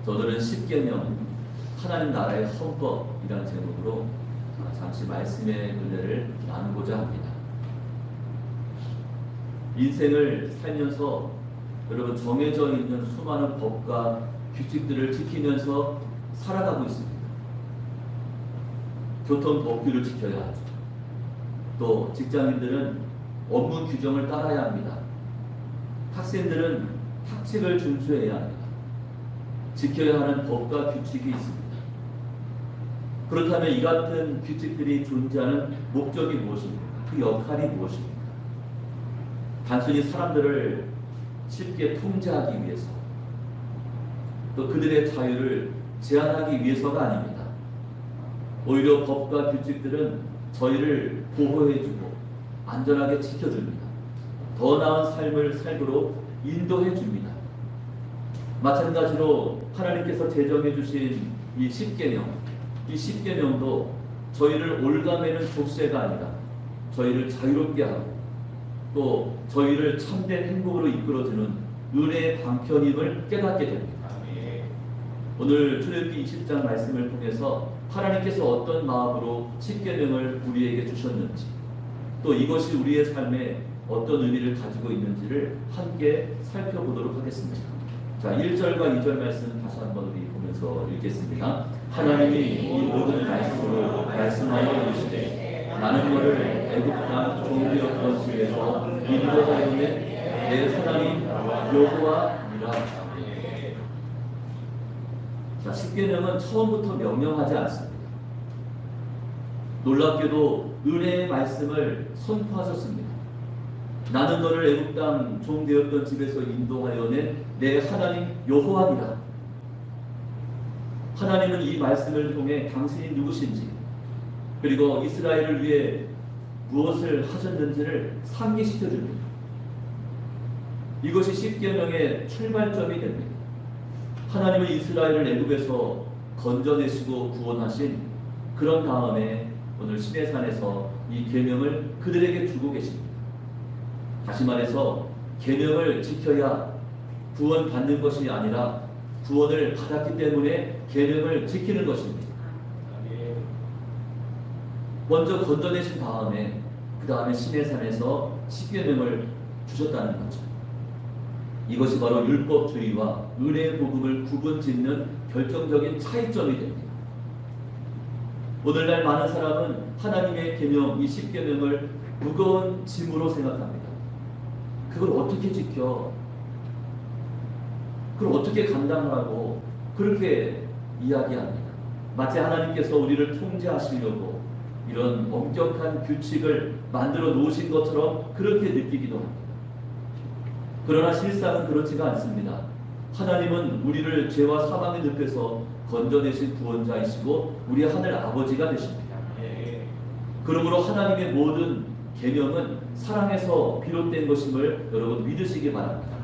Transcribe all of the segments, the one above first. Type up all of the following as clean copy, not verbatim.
오늘은 십계명, 하나님 나라의 헌법이라는 제목으로 잠시 말씀의 은혜를 나누고자 합니다. 인생을 살면서 여러분 정해져 있는 수많은 법과 규칙들을 지키면서 살아가고 있습니다. 교통법규를 지켜야 하죠. 또 직장인들은 업무 규정을 따라야 합니다. 학생들은 학칙을 준수해야 합니다. 지켜야 하는 법과 규칙이 있습니다. 그렇다면 이 같은 규칙들이 존재하는 목적이 무엇입니까? 그 역할이 무엇입니까? 단순히 사람들을 쉽게 통제하기 위해서, 또 그들의 자유를 제한하기 위해서가 아닙니다. 오히려 법과 규칙들은 저희를 보호해주고 안전하게 지켜줍니다. 더 나은 삶을 살도록 인도해줍니다. 마찬가지로 하나님께서 제정해 주신 이 십계명, 이 십계명도 저희를 올가매는 족쇄가 아니라 저희를 자유롭게 하고 또 저희를 참된 행복으로 이끌어주는 은혜의 방편임을 깨닫게 됩니다. 오늘 출애굽기 20장 말씀을 통해서 하나님께서 어떤 마음으로 십계명을 우리에게 주셨는지, 또 이것이 우리의 삶에 어떤 의미를 가지고 있는지를 함께 살펴보도록 하겠습니다. 자, 1절과 2절 말씀 다시 한번 우리 보면서 읽겠습니다. 하나님이 이 모든 말씀으로 말씀하여 이르시되 나는 너를 애굽 땅 종되었던 집에서 인도하여 내 하나님 여호와니라. 자, 십계명은 처음부터 명령하지 않습니다. 놀랍게도 은혜의 말씀을 선포하셨습니다. 나는 너를 애굽 땅 종되었던 집에서 인도하여 내 하나님 여호와니라. 하나님은 이 말씀을 통해 당신이 누구신지, 그리고 이스라엘을 위해 무엇을 하셨는지를 상기시켜 줍니다. 이것이 십계명의 출발점이 됩니다. 하나님은 이스라엘을 애굽에서 건져내시고 구원하신 그런 다음에 오늘 시내산에서 이 계명을 그들에게 주고 계십니다. 다시 말해서 계명을 지켜야 구원받는 것이 아니라 구원을 받았기 때문에 계명을 지키는 것입니다. 먼저 건져내신 다음에 그 다음에 시내산에서 십계명을 주셨다는 거죠. 이것이 바로 율법주의와 은혜의 복음을 구분짓는 결정적인 차이점이 됩니다. 오늘날 많은 사람은 하나님의 계명, 이 십계명을 무거운 짐으로 생각합니다. 그걸 어떻게 지켜? 그걸 어떻게 감당하라고 그렇게 이야기합니다. 마치 하나님께서 우리를 통제하시려고 이런 엄격한 규칙을 만들어 놓으신 것처럼 그렇게 느끼기도 합니다. 그러나 실상은 그렇지가 않습니다. 하나님은 우리를 죄와 사망의 늪에서 건져내신 구원자이시고 우리 하늘 아버지가 되십니다. 그러므로 하나님의 모든 계명은 사랑에서 비롯된 것임을 여러분 믿으시기 바랍니다.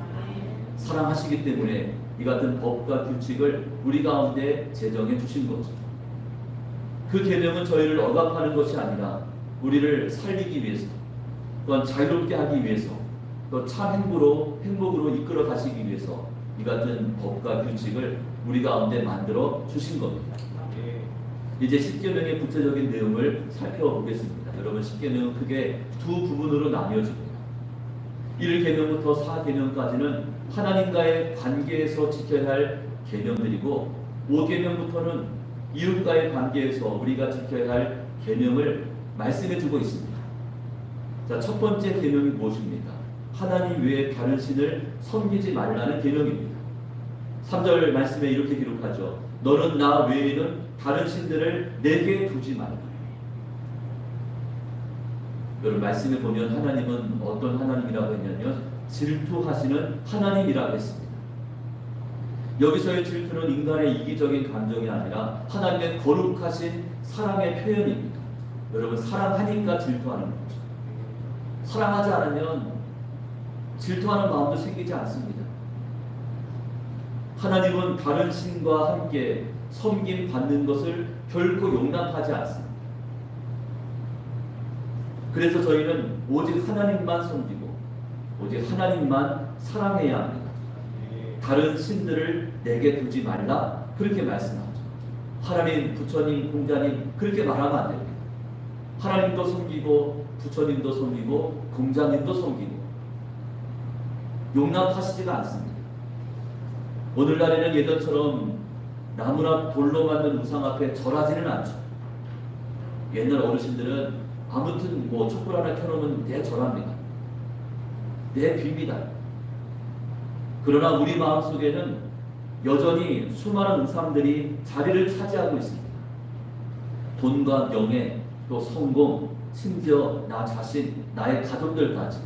사랑하시기 때문에 이 같은 법과 규칙을 우리 가운데 제정해 주신 거죠. 그 계명은 저희를 억압하는 것이 아니라 우리를 살리기 위해서, 또한 자유롭게 하기 위해서, 또 참 행복으로 이끌어 가시기 위해서 이 같은 법과 규칙을 우리 가운데 만들어 주신 겁니다. 이제 십계명의 구체적인 내용을 살펴보겠습니다. 여러분, 십계명은 크게 두 부분으로 나뉘어집니다. 1계명부터 4계명까지는 하나님과의 관계에서 지켜야 할 계명들이고, 5계명부터는 이웃과의 관계에서 우리가 지켜야 할 계명을 말씀해 주고 있습니다. 자, 첫 번째 계명이 무엇입니까? 하나님 외에 다른 신을 섬기지 말라는 계명입니다. 3절 말씀에 이렇게 기록하죠. 너는 나 외에는 다른 신들을 내게 두지 말라. 여러분, 말씀에 보면 하나님은 어떤 하나님이라고 했냐면 질투하시는 하나님이라고 했습니다. 여기서의 질투는 인간의 이기적인 감정이 아니라 하나님의 거룩하신 사랑의 표현입니다. 여러분, 사랑하니까 질투하는 거죠. 사랑하지 않으면 질투하는 마음도 생기지 않습니다. 하나님은 다른 신과 함께 섬김 받는 것을 결코 용납하지 않습니다. 그래서 저희는 오직 하나님만 섬기고 오직 하나님만 사랑해야 합니다. 다른 신들을 내게 두지 말라 그렇게 말씀하죠. 하나님, 부처님, 공자님 그렇게 말하면 안 됩니다. 하나님도 섬기고 부처님도 섬기고 공자님도 섬기고 용납하시지가 않습니다. 오늘날에는 예전처럼 나무나 돌로 만든 우상 앞에 절하지는 않죠. 옛날 어르신들은 아무튼 뭐 촛불 하나 켜놓으면 내 절합니다. 내 빕니다. 그러나 우리 마음속에는 여전히 수많은 우상들이 자리를 차지하고 있습니다. 돈과 명예, 또 성공, 심지어 나 자신, 나의 가족들까지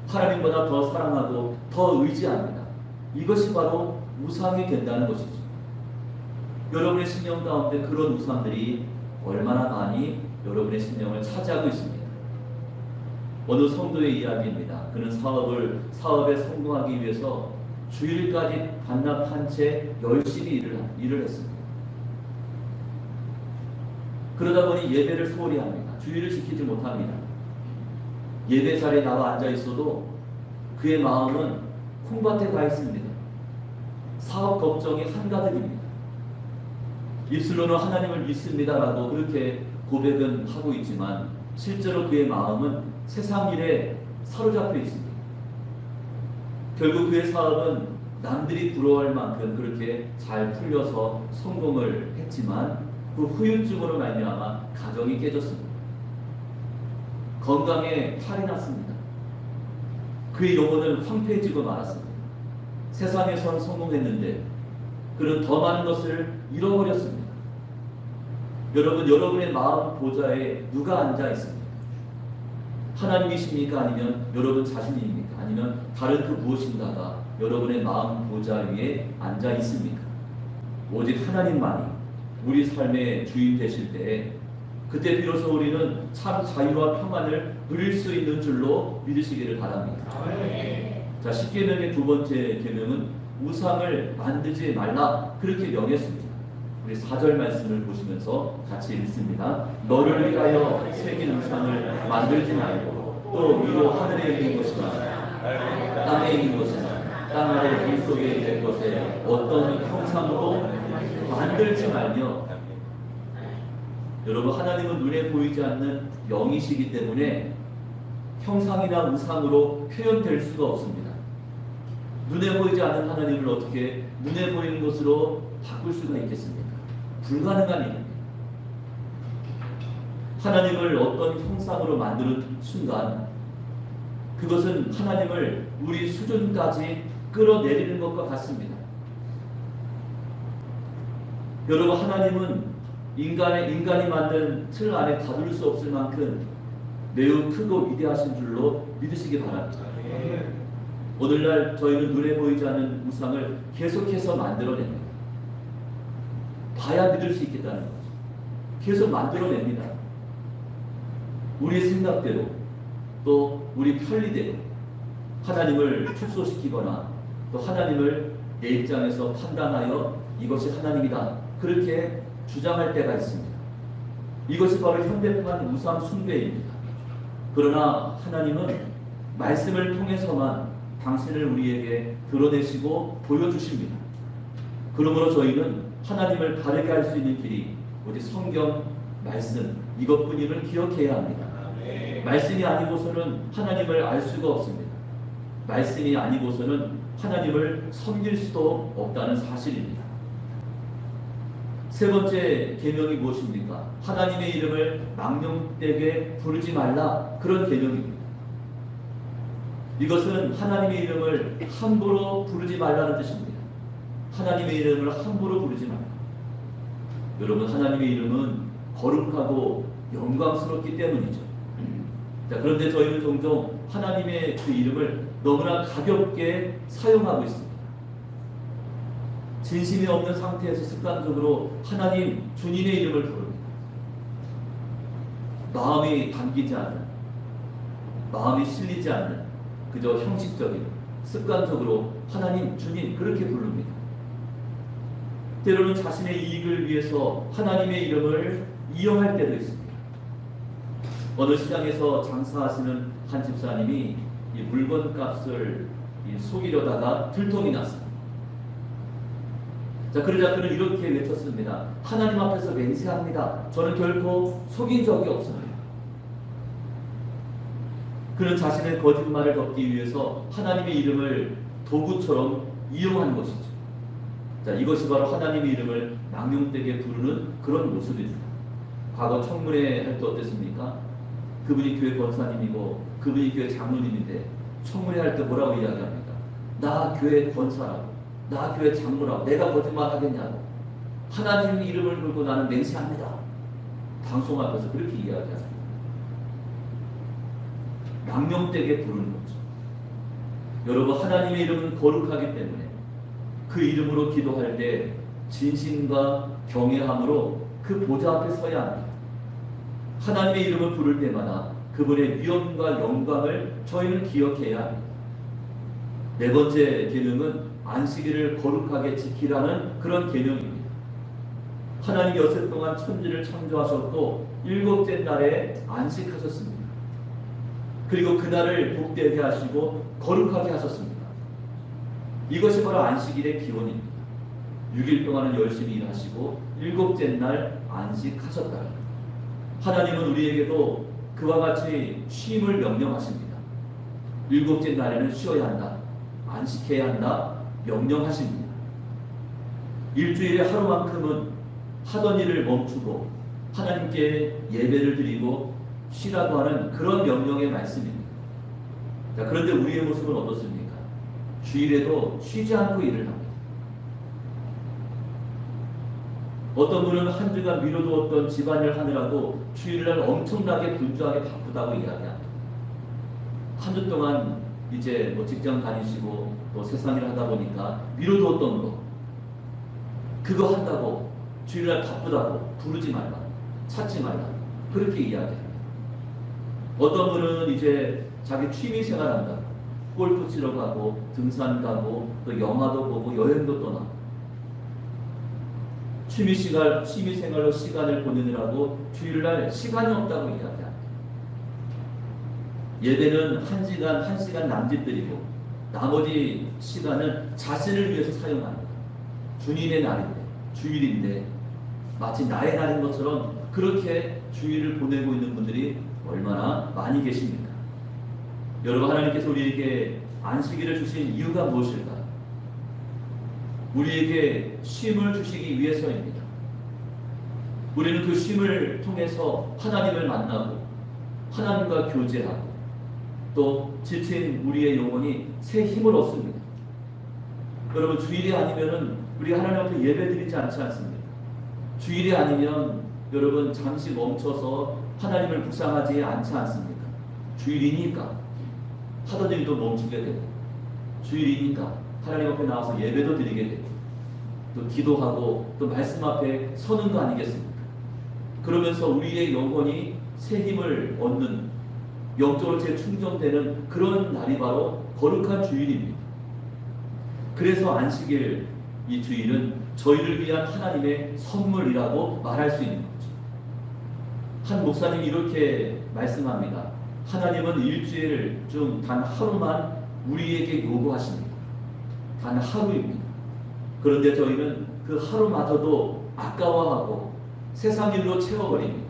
하나님보다 더 사랑하고 더 의지합니다. 이것이 바로 우상이 된다는 것이죠. 여러분의 신령 가운데 그런 우상들이 얼마나 많이 여러분의 신령을 차지하고 있습니다. 어느 성도의 이야기입니다. 그는 사업에 성공하기 위해서 주일까지 반납한 채 열심히 일을 했습니다. 그러다 보니 예배를 소홀히 합니다. 주일을 지키지 못합니다. 예배 자리에 나와 앉아 있어도 그의 마음은 콩밭에 가 있습니다. 사업 걱정이 한가득입니다. 입술로는 하나님을 믿습니다라고 그렇게 고백은 하고 있지만 실제로 그의 마음은 세상 일에 사로잡혀 있습니다. 결국 그의 사업은 남들이 부러워할 만큼 그렇게 잘 풀려서 성공을 했지만 그 후유증으로 말미암아 가정이 깨졌습니다. 건강에 탈이 났습니다. 그의 영혼은 황폐해지고 말았습니다. 세상에선 성공했는데 그는 더 많은 것을 잃어버렸습니다. 여러분, 여러분의 마음 보좌에 누가 앉아 있습니까? 하나님이십니까? 아니면 여러분 자신입니까? 아니면 다른 그 무엇인가가 여러분의 마음 보좌 위에 앉아 있습니까? 오직 하나님만이 우리 삶의 주인 되실 때에 그때 비로소 우리는 참 자유와 평안을 누릴 수 있는 줄로 믿으시기를 바랍니다. 자, 10계명의 두 번째 계명은 우상을 만들지 말라 그렇게 명했습니다. 우리 4절 말씀을 보시면서 같이 읽습니다. 너를 위하여 새긴 우상을 만들지 말고 또 위로 하늘에 있는 것이나 땅에 있는 것이나 땅 아래 물 속에 있는 것에 어떤 형상도 만들지 말며. 여러분, 하나님은 눈에 보이지 않는 영이시기 때문에 형상이나 우상으로 표현될 수가 없습니다. 눈에 보이지 않는 하나님을 어떻게 눈에 보이는 것으로 바꿀 수가 있겠습니까? 불가능한 일입니다. 하나님을 어떤 형상으로 만드는 순간 그것은 하나님을 우리 수준까지 끌어내리는 것과 같습니다. 여러분, 하나님은 인간이 만든 틀 안에 가둘 수 없을 만큼 매우 크고 위대하신 줄로 믿으시기 바랍니다. 오늘날 저희는 눈에 보이지 않는 우상을 계속해서 만들어냅니다. 봐야 믿을 수 있겠다는 거죠. 계속 만들어냅니다. 우리 생각대로 또 우리 편리대로 하나님을 축소시키거나 또 하나님을 내 입장에서 판단하여 이것이 하나님이다 그렇게 주장할 때가 있습니다. 이것이 바로 현대판 우상 숭배입니다. 그러나 하나님은 말씀을 통해서만 당신을 우리에게 드러내시고 보여주십니다. 그러므로 저희는 하나님을 바르게 할 수 있는 길이 오직 성경 말씀 이것뿐임을 기억해야 합니다. 말씀이 아니고서는 하나님을 알 수가 없습니다. 말씀이 아니고서는 하나님을 섬길 수도 없다는 사실입니다. 세 번째 계명이 무엇입니까? 하나님의 이름을 망령되게 부르지 말라 그런 계명입니다. 이것은 하나님의 이름을 함부로 부르지 말라는 뜻입니다. 하나님의 이름을 함부로 부르지 말라. 여러분, 하나님의 이름은 거룩하고 영광스럽기 때문이죠. 자, 그런데 저희는 종종 하나님의 그 이름을 너무나 가볍게 사용하고 있습니다. 진심이 없는 상태에서 습관적으로 하나님, 주님의 이름을 부릅니다. 마음이 담기지 않는, 마음이 실리지 않는 그 그저 형식적인 습관적으로 하나님, 주님 그렇게 부릅니다. 때로는 자신의 이익을 위해서 하나님의 이름을 이용할 때도 있습니다. 어느 시장에서 장사하시는 한 집사님이 이 물건값을 속이려다가 들통이 났습니다. 자, 그러자 그는 이렇게 외쳤습니다. 하나님 앞에서 맹세합니다. 저는 결코 속인 적이 없어요. 그는 자신의 거짓말을 덮기 위해서 하나님의 이름을 도구처럼 이용하는 것이죠. 자, 이것이 바로 하나님의 이름을 망령되게 부르는 그런 모습입니다. 과거 청문회 할 때 어땠습니까? 그분이 교회 권사님이고 그분이 교회 장로님인데 청문회 할 때 뭐라고 이야기합니까? 나 교회 권사라고, 나 교회 장로라고, 내가 거짓말 하겠냐고, 하나님 이름을 걸고 나는 맹세합니다. 방송 앞에서 그렇게 이야기합니다. 망령되게 부르는 거죠. 여러분, 하나님의 이름은 거룩하기 때문에 그 이름으로 기도할 때 진심과 경외함으로 그 보좌 앞에 서야 합니다. 하나님의 이름을 부를 때마다 그분의 위엄과 영광을 저희는 기억해야 합니다. 네 번째 계명은 안식일을 거룩하게 지키라는 그런 계명입니다. 하나님 여섯 동안 천지를 창조하셨고 일곱째 날에 안식하셨습니다. 그리고 그날을 복되게 하시고 거룩하게 하셨습니다. 이것이 바로 안식일의 기원입니다. 6일 동안은 열심히 일하시고 일곱째 날 안식하셨다. 하나님은 우리에게도 그와 같이 쉼을 명령하십니다. 일곱째 날에는 쉬어야 한다, 안식해야 한다 명령하십니다. 일주일의 하루만큼은 하던 일을 멈추고 하나님께 예배를 드리고 쉬라고 하는 그런 명령의 말씀입니다. 자, 그런데 우리의 모습은 어떻습니까? 주일에도 쉬지 않고 일을 합니다. 어떤 분은 한 주간 미뤄두었던 집안일 하느라고 주일날 엄청나게 분주하게 바쁘다고 이야기합니다. 한 주 동안 이제 직장 다니시고 또 세상일 하다 보니까 미뤄두었던 거 그거 한다고 주일날 바쁘다고 부르지 말라, 찾지 말라 그렇게 이야기합니다. 어떤 분은 이제 자기 취미 생활한다, 골프 치러 가고 등산 가고 또 영화도 보고 여행도 떠나고 취미 생활로 시간을 보내느라고 주일날 시간이 없다고 이야기합니다. 예배는 한 시간 남짓들이고 나머지 시간은 자신을 위해서 사용합니다. 주님의 날인데, 주일인데 마치 나의 날인 것처럼 그렇게 주일을 보내고 있는 분들이 얼마나 많이 계십니까? 여러분, 하나님께서 우리에게 안식일을 주신 이유가 무엇일까? 우리에게 쉼을 주시기 위해서입니다. 우리는 그 쉼을 통해서 하나님을 만나고 하나님과 교제하고 또 지친 우리의 영혼이 새 힘을 얻습니다. 여러분, 주일이 아니면은 우리가 하나님 앞에 예배 드리지 않지 않습니까? 주일이 아니면 여러분 잠시 멈춰서 하나님을 묵상하지 않지 않습니까? 주일이니까 하던 일도 멈추게 되고 주일이니까 하나님 앞에 나와서 예배도 드리게 되고 또 기도하고 또 말씀 앞에 서는 거 아니겠습니까? 그러면서 우리의 영혼이 새 힘을 얻는, 영적으로 재충전되는 그런 날이 바로 거룩한 주일입니다. 그래서 안식일, 이 주일은 저희를 위한 하나님의 선물이라고 말할 수 있는 거죠. 한 목사님이 이렇게 말씀합니다. 하나님은 일주일 중 단 하루만 우리에게 요구하십니다. 단 하루입니다. 그런데 저희는 그 하루마저도 아까워하고 세상 일로 채워버립니다.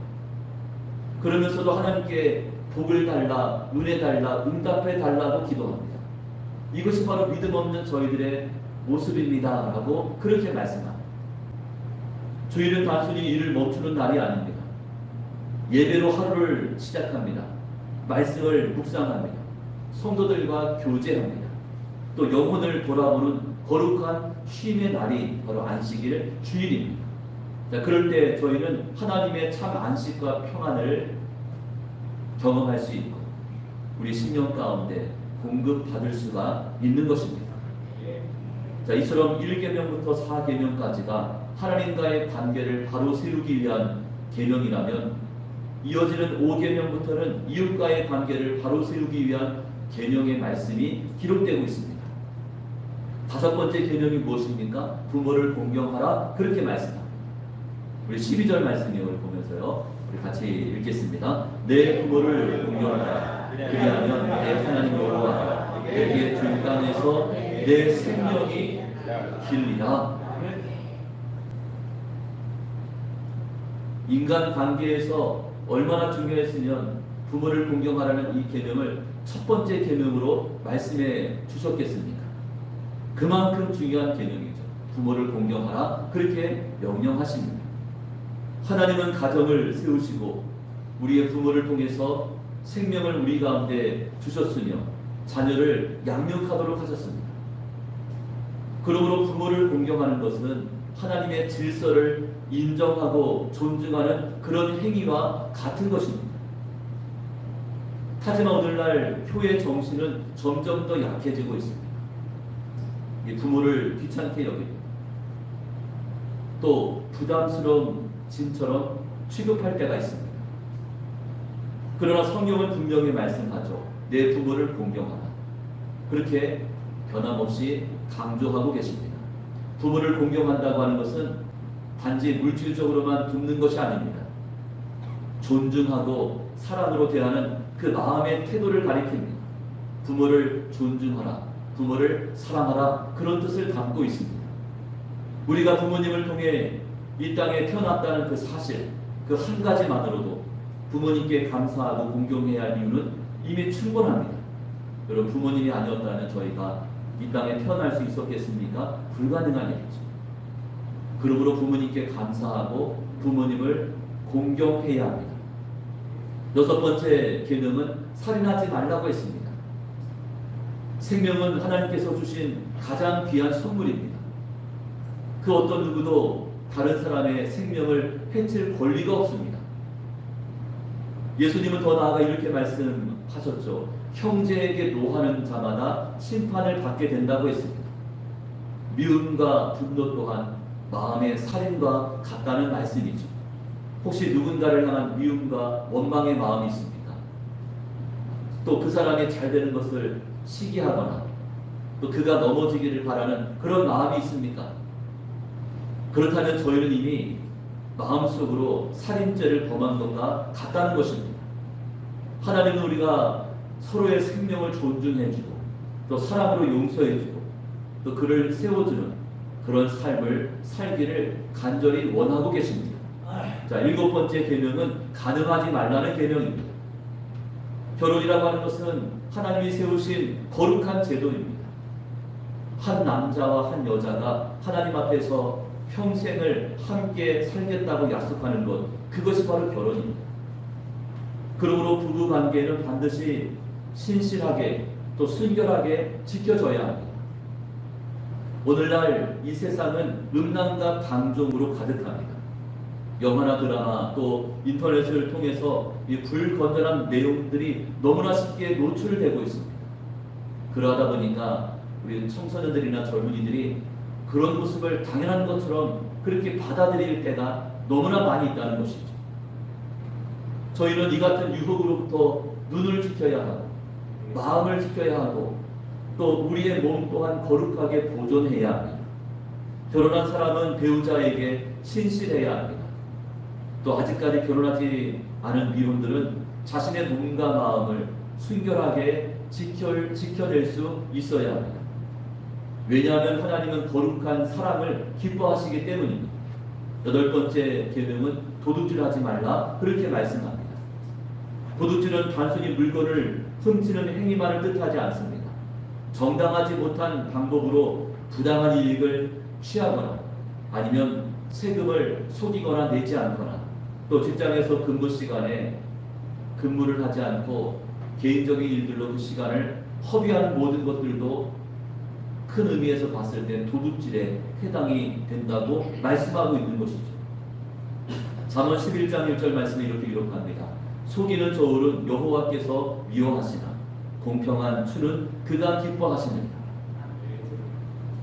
그러면서도 하나님께 복을 달라, 은혜 달라, 응답해 달라고 기도합니다. 이것이 바로 믿음 없는 저희들의 모습입니다 라고 그렇게 말씀합니다. 주일은 단순히 일을 멈추는 날이 아닙니다. 예배로 하루를 시작합니다. 말씀을 묵상합니다. 성도들과 교제합니다. 또 영혼을 돌아보는 거룩한 쉼의 날이 바로 안식일 주일입니다. 자, 그럴 때 저희는 하나님의 참 안식과 평안을 경험할 수 있고 우리 심령 가운데 공급받을 수가 있는 것입니다. 자, 이처럼 1계명부터 4계명까지가 하나님과의 관계를 바로 세우기 위한 계명이라면 이어지는 5계명부터는 이웃과의 관계를 바로 세우기 위한 계명의 말씀이 기록되고 있습니다. 다섯 번째 계명이 무엇입니까? 부모를 공경하라 그렇게 말씀합니다. 우리 12절 말씀을 보면서요, 우리 같이 읽겠습니다. 내 부모를 공경하라. 그리하면 내 하나님 여호와가 내게 준 땅에서 내 생명이 길리라. 인간 관계에서 얼마나 중요했으면 부모를 공경하라는 이 계명을 첫 번째 계명으로 말씀해 주셨겠습니까? 그만큼 중요한 계명이죠. 부모를 공경하라 그렇게 명령하십니다. 하나님은 가정을 세우시고 우리의 부모를 통해서 생명을 우리 가운데 주셨으며 자녀를 양육하도록 하셨습니다. 그러므로 부모를 공경하는 것은 하나님의 질서를 인정하고 존중하는 그런 행위와 같은 것입니다. 하지만 오늘날 교회 정신은 점점 더 약해지고 있습니다. 부모를 귀찮게 여기고 또 부담스러운 짐처럼 취급할 때가 있습니다. 그러나 성경은 분명히 말씀하죠. 내 부모를 공경하라. 그렇게 변함없이 강조하고 계십니다. 부모를 공경한다고 하는 것은 단지 물질적으로만 돕는 것이 아닙니다. 존중하고 사랑으로 대하는 그 마음의 태도를 가리킵니다. 부모를 존중하라, 부모를 사랑하라, 그런 뜻을 담고 있습니다. 우리가 부모님을 통해 이 땅에 태어났다는 그 사실, 그 한 가지만으로도 부모님께 감사하고 공경해야 할 이유는 이미 충분합니다. 여러분, 부모님이 아니었다면 저희가 이 땅에 태어날 수 있었겠습니까? 불가능한 일이죠. 그러므로 부모님께 감사하고 부모님을 공경해야 합니다. 여섯 번째 계명은 살인하지 말라고 했습니다. 생명은 하나님께서 주신 가장 귀한 선물입니다. 그 어떤 누구도 다른 사람의 생명을 해칠 권리가 없습니다. 예수님은 더 나아가 이렇게 말씀하셨죠. 형제에게 노하는 자마다 심판을 받게 된다고 했습니다. 미움과 분노 또한 마음의 살인과 같다는 말씀이죠. 혹시 누군가를 향한 미움과 원망의 마음이 있습니까? 또 그 사람이 잘 되는 것을 시기하거나 또 그가 넘어지기를 바라는 그런 마음이 있습니까? 그렇다면 저희는 이미 마음속으로 살인죄를 범한 것과 같다는 것입니다. 하나님은 우리가 서로의 생명을 존중해주고 또 사랑으로 용서해주고 또 그를 세워주는 그런 삶을 살기를 간절히 원하고 계십니다. 자, 일곱 번째 계명은 간음하지 말라는 계명입니다. 결혼이라고 하는 것은 하나님이 세우신 거룩한 제도입니다. 한 남자와 한 여자가 하나님 앞에서 평생을 함께 살겠다고 약속하는 것, 그것이 바로 결혼입니다. 그러므로 부부 관계는 반드시 신실하게 또 순결하게 지켜져야 합니다. 오늘날 이 세상은 음란과 방종으로 가득합니다. 영화나 드라마 또 인터넷을 통해서 이 불건전한 내용들이 너무나 쉽게 노출되고 있습니다. 그러다 보니까 우리 청소년들이나 젊은이들이 그런 모습을 당연한 것처럼 그렇게 받아들일 때가 너무나 많이 있다는 것이죠. 저희는 이 같은 유혹으로부터 눈을 지켜야 하고 마음을 지켜야 하고 또 우리의 몸 또한 거룩하게 보존해야 합니다. 결혼한 사람은 배우자에게 신실해야 합니다. 또 아직까지 결혼하지 않은 미혼들은 자신의 몸과 마음을 순결하게 지켜낼 수 있어야 합니다. 왜냐하면 하나님은 거룩한 사랑을 기뻐하시기 때문입니다. 여덟 번째 계명은 도둑질하지 말라 그렇게 말씀합니다. 도둑질은 단순히 물건을 훔치는 행위만을 뜻하지 않습니다. 정당하지 못한 방법으로 부당한 이익을 취하거나 아니면 세금을 속이거나 내지 않거나 또 직장에서 근무 시간에 근무를 하지 않고 개인적인 일들로 그 시간을 허비하는 모든 것들도 큰 의미에서 봤을 때 도둑질에 해당이 된다고 말씀하고 있는 것이죠. 잠언 11장 1절 말씀에 이렇게 기록합니다. 속이는 저울은 여호와께서 미워하시나 공평한 추는 그가 기뻐하시느니라.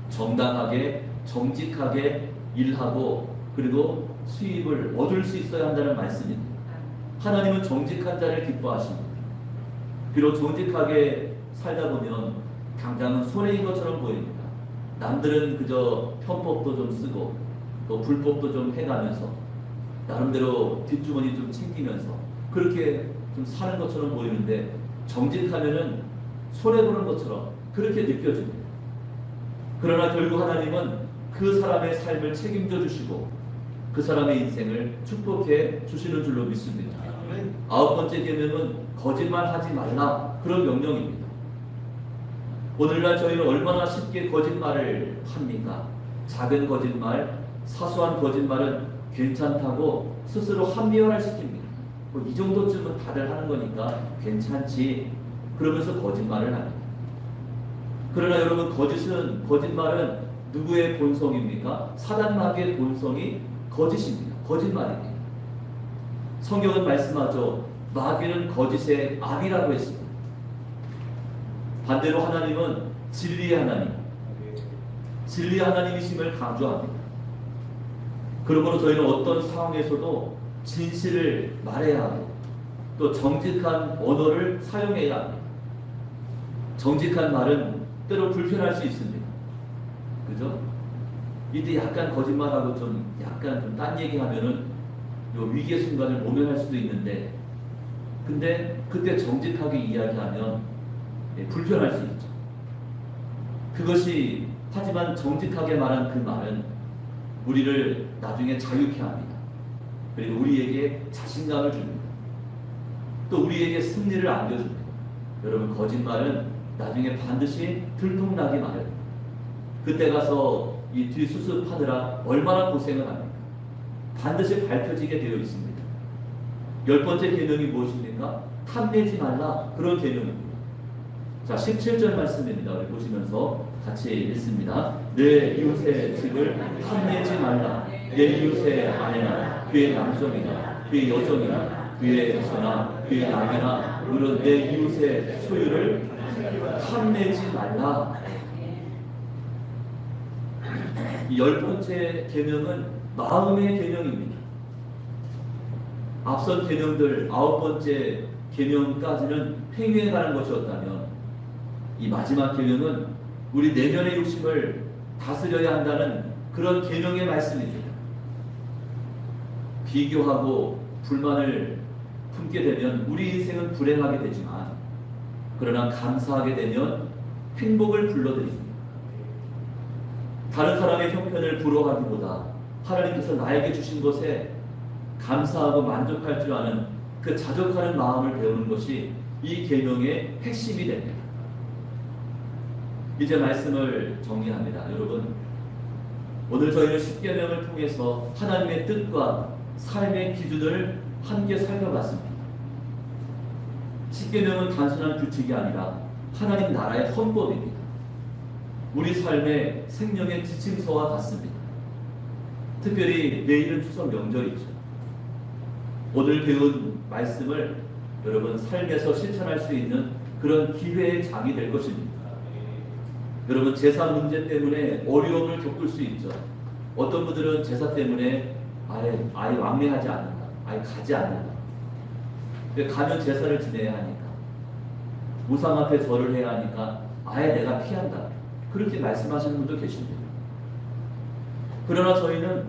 정당하게 정직하게 일하고 그리고 수입을 얻을 수 있어야 한다는 말씀입니다. 하나님은 정직한 자를 기뻐하십니다. 비록 정직하게 살다 보면 당장은 손해인 것처럼 보입니다. 남들은 그저 편법도 좀 쓰고 또 불법도 좀 해가면서 나름대로 뒷주머니 좀 챙기면서 그렇게 좀 사는 것처럼 보이는데 정직하면은 손해보는 것처럼 그렇게 느껴집니다. 그러나 결국 하나님은 그 사람의 삶을 책임져 주시고 그 사람의 인생을 축복해 주시는 줄로 믿습니다. 아홉 번째 계명은 거짓말하지 말라, 그런 명령입니다. 오늘날 저희는 얼마나 쉽게 거짓말을 합니까? 작은 거짓말, 사소한 거짓말은 괜찮다고 스스로 합리화를 시킵니다. 뭐 이 정도쯤은 다들 하는 거니까 괜찮지, 그러면서 거짓말을 합니다. 그러나 여러분, 거짓말은 누구의 본성입니까? 사단 마귀의 본성이 거짓입니다. 거짓말입니다. 성경은 말씀하죠. 마귀는 거짓의 아비라고 했습니다. 반대로 하나님은 진리의 하나님, 진리의 하나님이심을 강조합니다. 그러므로 저희는 어떤 상황에서도 진실을 말해야 하고 또 정직한 언어를 사용해야 합니다. 정직한 말은 때로 불편할 수 있습니다. 그죠? 이때 약간 거짓말하고 약간 좀 딴 얘기하면은 요 위기의 순간을 모면할 수도 있는데, 근데 그때 정직하게 이야기하면 불편할 수 있죠. 그것이 하지만 정직하게 말한 그 말은 우리를 나중에 자유케 합니다. 그리고 우리에게 자신감을 줍니다. 또 우리에게 승리를 안겨줍니다. 여러분, 거짓말은 나중에 반드시 들통나기 마련입니다. 그때 가서 이 뒷수습하느라 얼마나 고생을 합니까? 반드시 밝혀지게 되어 있습니다. 10번째 계명이 무엇입니까? 탐내지 말라, 그런 계명입니다. 자, 17절 말씀입니다. 우리 보시면서 같이 읽습니다. 내 이웃의 집을 탐내지 말라. 내 이웃의 아내나 그의 남성이나 그의 여종이나 그의 소나 그의 낙이나 물은 내 이웃의 소유를 탐내지 말라. 이 10번째 계명은 마음의 계명입니다. 앞선 계명들 9번째 계명까지는 행위에 관한 것이었다면 이 마지막 계명은 우리 내면의 욕심을 다스려야 한다는 그런 계명의 말씀입니다. 비교하고 불만을 품게 되면 우리 인생은 불행하게 되지만, 그러나 감사하게 되면 행복을 불러들입니다. 다른 사람의 형편을 부러워하기보다 하나님께서 나에게 주신 것에 감사하고 만족할 줄 아는 그 자족하는 마음을 배우는 것이 이 계명의 핵심이 됩니다. 이제 말씀을 정리합니다. 여러분, 오늘 저희는 십계명을 통해서 하나님의 뜻과 삶의 기준을 함께 살펴봤습니다. 십계명은 단순한 규칙이 아니라 하나님 나라의 헌법입니다. 우리 삶의 생명의 지침서와 같습니다. 특별히 내일은 추석 명절이죠. 오늘 배운 말씀을 여러분 삶에서 실천할 수 있는 그런 기회의 장이 될 것입니다. 여러분, 제사 문제 때문에 어려움을 겪을 수 있죠. 어떤 분들은 제사 때문에 아예 왕래하지 않는다, 아예 가지 않는다. 가면 제사를 지내야 하니까, 우상 앞에 절을 해야 하니까 아예 내가 피한다, 그렇게 말씀하시는 분도 계십니다. 그러나 저희는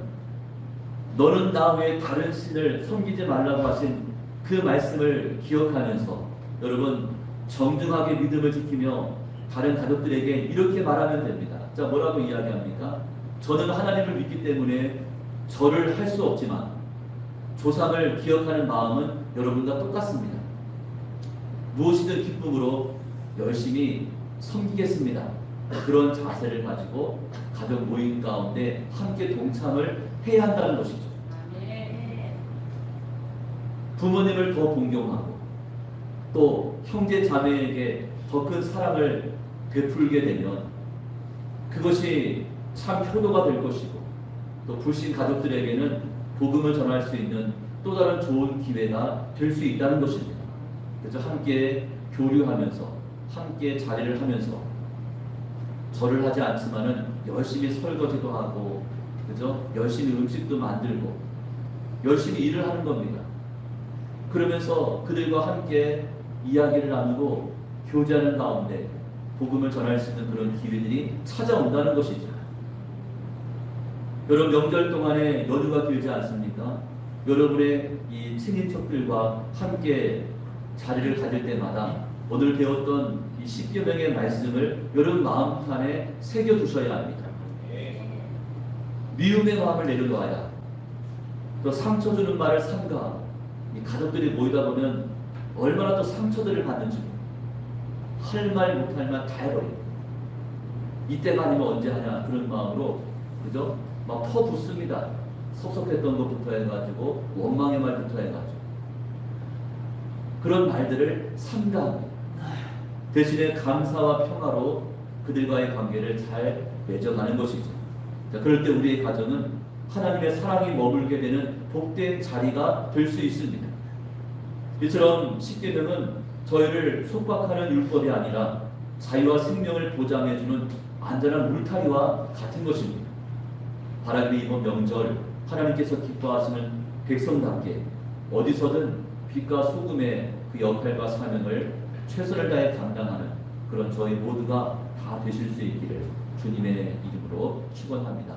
너는 나 외에 다른 신을 섬기지 말라고 하신 그 말씀을 기억하면서 여러분, 정중하게 믿음을 지키며 다른 가족들에게 이렇게 말하면 됩니다. 자, 뭐라고 이야기합니까? 저는 하나님을 믿기 때문에 절을 할 수 없지만 조상을 기억하는 마음은 여러분과 똑같습니다. 무엇이든 기쁨으로 열심히 섬기겠습니다. 그런 자세를 가지고 가족 모임 가운데 함께 동참을 해야 한다는 것이죠. 부모님을 더 존경하고 또 형제 자매에게 더 큰 사랑을 베풀게 되면 그것이 참 효도가 될 것이고, 또 불신 가족들에게는 복음을 전할 수 있는 또 다른 좋은 기회가 될 수 있다는 것입니다. 그래서 함께 교류하면서 함께 자리를 하면서 절을 하지 않지만은 열심히 설거지도 하고, 그죠? 열심히 음식도 만들고 열심히 일을 하는 겁니다. 그러면서 그들과 함께 이야기를 나누고 교제하는 가운데 복음을 전할 수 있는 그런 기회들이 찾아온다는 것이죠. 여러분, 명절 동안에 연휴가 길지 않습니까? 여러분의 이 친인척들과 함께 자리를 가질 때마다 오늘 배웠던 이 10계명의 말씀을 여러분 마음판에 새겨두셔야 합니다. 미움의 마음을 내려놓아야, 또 상처 주는 말을 삼가, 이 가족들이 모이다 보면 얼마나 또 상처들을 받는지 할 말 못할 말 다 해버려요. 이때가 아니면 언제 하냐 그런 마음으로, 그죠? 막 퍼붓습니다. 섭섭했던 것부터 해가지고 원망의 말부터 해가지고 그런 말들을 삼가합니다. 대신에 감사와 평화로 그들과의 관계를 잘 맺어가는 것이죠. 자, 그럴 때 우리의 가정은 하나님의 사랑이 머물게 되는 복된 자리가 될 수 있습니다. 이처럼 10계명은 저희를 속박하는 율법이 아니라 자유와 생명을 보장해주는 안전한 울타리와 같은 것입니다. 하나님의 이번 명절 하나님께서 기뻐하시는 백성답게 어디서든 빛과 소금의 그 역할과 사명을 최선을 다해 감당하는 그런 저희 모두가 다 되실 수 있기를 주님의 이름으로 축원합니다.